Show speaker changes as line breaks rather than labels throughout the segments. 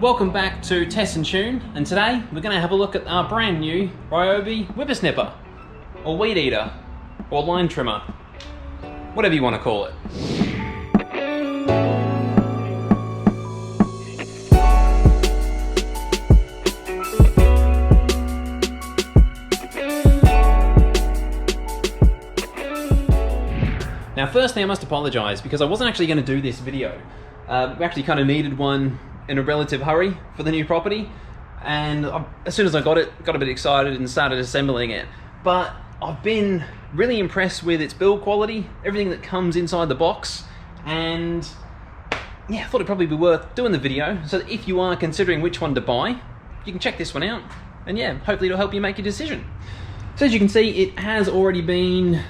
Welcome back to Test and Tune, and today we're going to have a look at our brand new Ryobi Whippersnipper, or Weed Eater, or Line Trimmer, whatever you want to call it. Now firstly I must apologise because I wasn't actually going to do this video. We actually kind of needed one in a relative hurry for the new property, and as soon as I got it, got a bit excited and started assembling it. But I've been really impressed with its build quality, everything that comes inside the box, and yeah, I thought it'd probably be worth doing the video so that if you are considering which one to buy, you can check this one out, and yeah, hopefully it'll help you make your decision. So as you can see, it has already been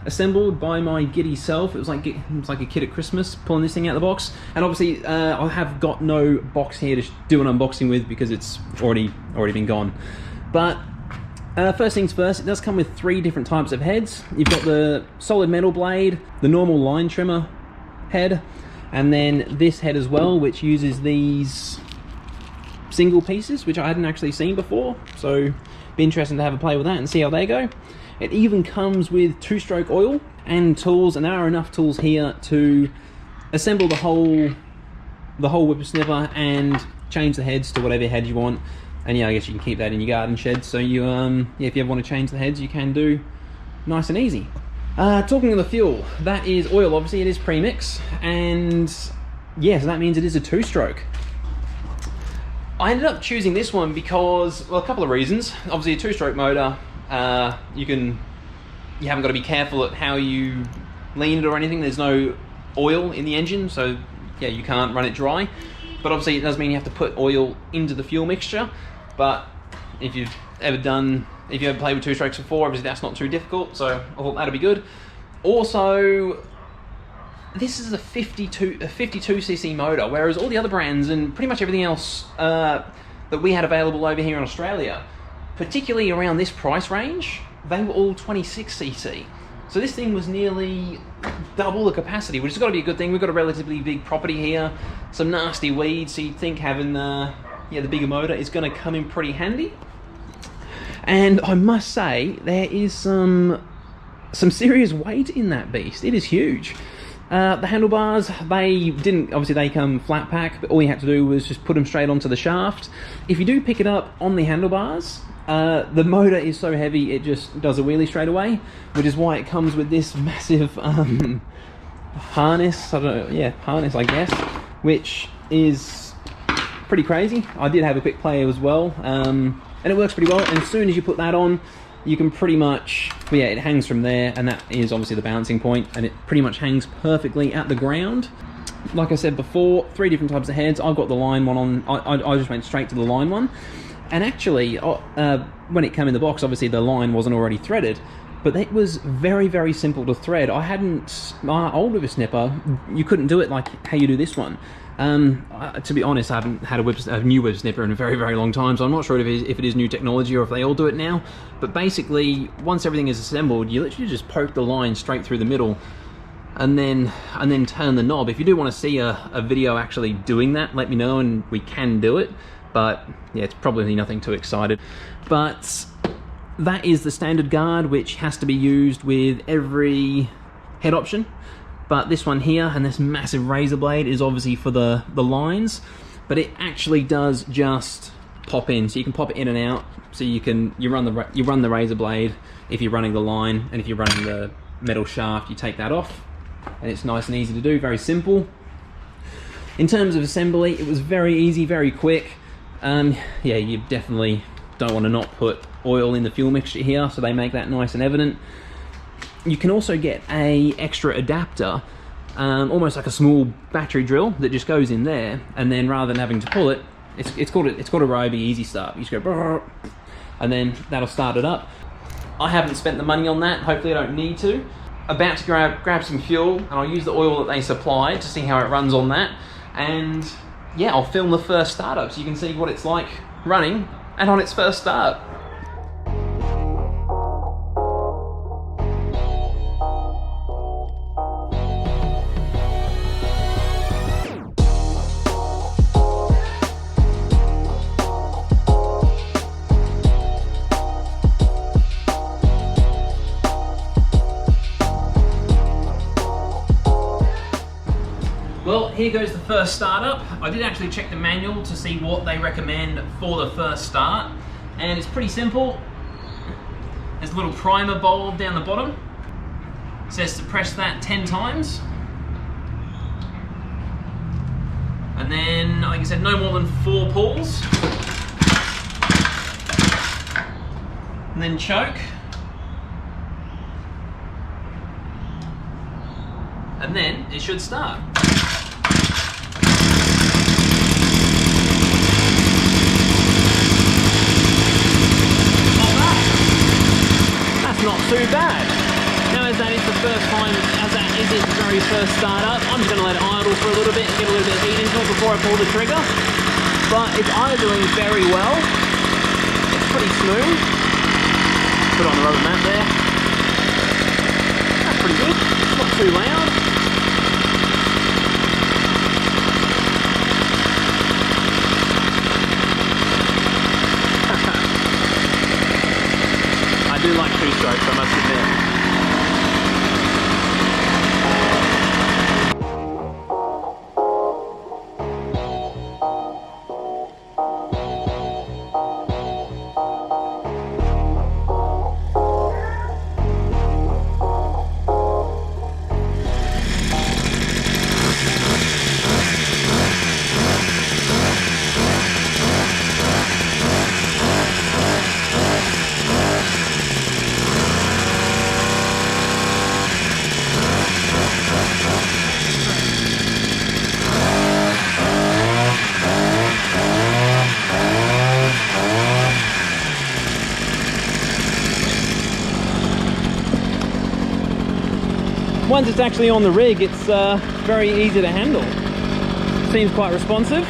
assembled by my giddy self. It was like a kid at Christmas pulling this thing out of the box, and obviously I have got no box here to do an unboxing with because it's already been gone. But first things first, it does come with 3 different types of heads. You've got the solid metal blade, the normal line trimmer head, and then this head as well, which uses these single pieces, which I hadn't actually seen before, so be interesting to have a play with that and see how they go. It even comes with 2-stroke oil and tools, and there are enough tools here to assemble the whole whippersnipper and change the heads to whatever head you want. And yeah, I guess you can keep that in your garden shed, so you yeah, if you ever want to change the heads, you can do nice and easy. Talking of the fuel, that is oil. Obviously it is premix, and yeah, so that means it is a 2-stroke. I ended up choosing this one because, well, a couple of reasons. Obviously a 2-stroke motor, you haven't got to be careful at how you lean it or anything. There's no oil in the engine, so yeah, you can't run it dry. But obviously it does mean you have to put oil into the fuel mixture. But if you've ever played with 2-strokes before, obviously that's not too difficult, so I thought that'd be good. Also, this is a 52cc motor, whereas all the other brands and pretty much everything else that we had available over here in Australia, particularly around this price range, they were all 26cc. So this thing was nearly double the capacity, which has got to be a good thing. We've got a relatively big property here, some nasty weeds, so you'd think having the bigger motor is going to come in pretty handy. And I must say, there is some serious weight in that beast. It is huge. The handlebars, they come flat pack, but all you had to do was just put them straight onto the shaft. If you do pick it up on the handlebars, the motor is so heavy it just does a wheelie straight away, which is why it comes with this massive harness, harness I guess, which is pretty crazy. I did have a quick play as well, and it works pretty well, and as soon as you put that on, you can pretty much, yeah, it hangs from there, and that is obviously the balancing point, and it pretty much hangs perfectly at the ground. Like I said before, 3 different types of heads. I've got the line one on, I just went straight to the line one. And actually, when it came in the box, obviously the line wasn't already threaded, but it was very, very simple to thread. My old whippersnipper, you couldn't do it like how you do this one. To be honest, I haven't had a new whippersnipper in a very, very long time, so I'm not sure if it is new technology or if they all do it now. But basically, once everything is assembled, you literally just poke the line straight through the middle, and then turn the knob. If you do want to see a video actually doing that, let me know and we can do it. But yeah, it's probably nothing too excited. But that is the standard guard, which has to be used with every head option. But this one here and this massive razor blade is obviously for the lines, but it actually does just pop in, so you can pop it in and out. So you run the razor blade if you're running the line, and if you're running the metal shaft, you take that off, and it's nice and easy to do, very simple. In terms of assembly, it was very easy, very quick. Yeah, you definitely don't want to not put oil in the fuel mixture here, so they make that nice and evident. You can also get a extra adapter, almost like a small battery drill that just goes in there, and then rather than having to pull it, it's called a Ryobi Easy Start. You just go brrr, and then that'll start it up. I haven't spent the money on that. Hopefully I don't need to. About to grab some fuel, and I'll use the oil that they supply to see how it runs on that. And yeah, I'll film the first startup so you can see what it's like running and on its first start. here goes the first startup. I did actually check the manual to see what they recommend for the first start, and it's pretty simple. There's a little primer bulb down the bottom. It says to press that 10 times. And then, like I said, no more than 4 pulls. And then choke. And then it should start. Not too bad. Now, as that is the first time, as that is its very first startup, I'm just going to let it idle for a little bit and get a little bit of heat into it before I pull the trigger. But it's idling very well. It's pretty smooth. Put on the rubber mat there. That's pretty good. It's not too loud. I do like 2 strokes, I must admit. Once it's actually on the rig, it's very easy to handle. Seems quite responsive.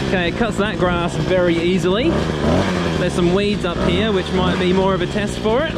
Okay, it cuts that grass very easily. There's some weeds up here, which might be more of a test for it.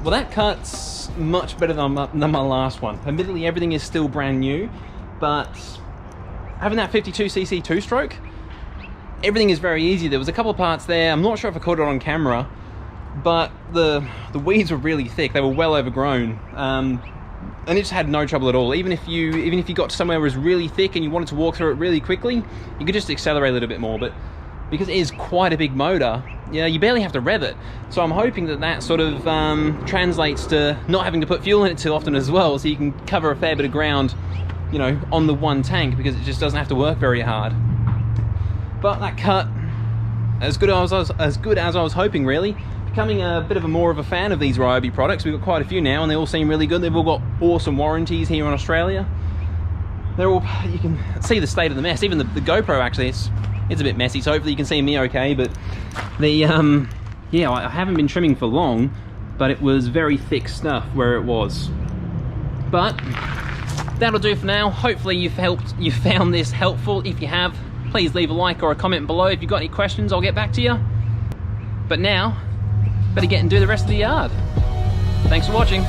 Well, that cuts much better than my last one. Admittedly, everything is still brand new, but having that 52cc 2-stroke, everything is very easy. There was a couple of parts there, I'm not sure if I caught it on camera, but the weeds were really thick. They were well overgrown, and it just had no trouble at all. Even if you got to somewhere where it was really thick and you wanted to walk through it really quickly, you could just accelerate a little bit more. But because it is quite a big motor, yeah, you barely have to rev it. So I'm hoping that that sort of translates to not having to put fuel in it too often as well, so you can cover a fair bit of ground, you know, on the one tank, because it just doesn't have to work very hard. But that cut, as good as I was hoping, really. Becoming a bit of more of a fan of these Ryobi products. We've got quite a few now, and they all seem really good. They've all got awesome warranties here in Australia. They're all, you can see the state of the mess. Even the GoPro, actually, it's a bit messy, so hopefully you can see me okay. But the yeah, I haven't been trimming for long, but it was very thick stuff where it was. But that'll do for now. Hopefully you found this helpful. If you have, please leave a like or a comment below. If you've got any questions, I'll get back to you. But now, better get and do the rest of the yard. Thanks for watching.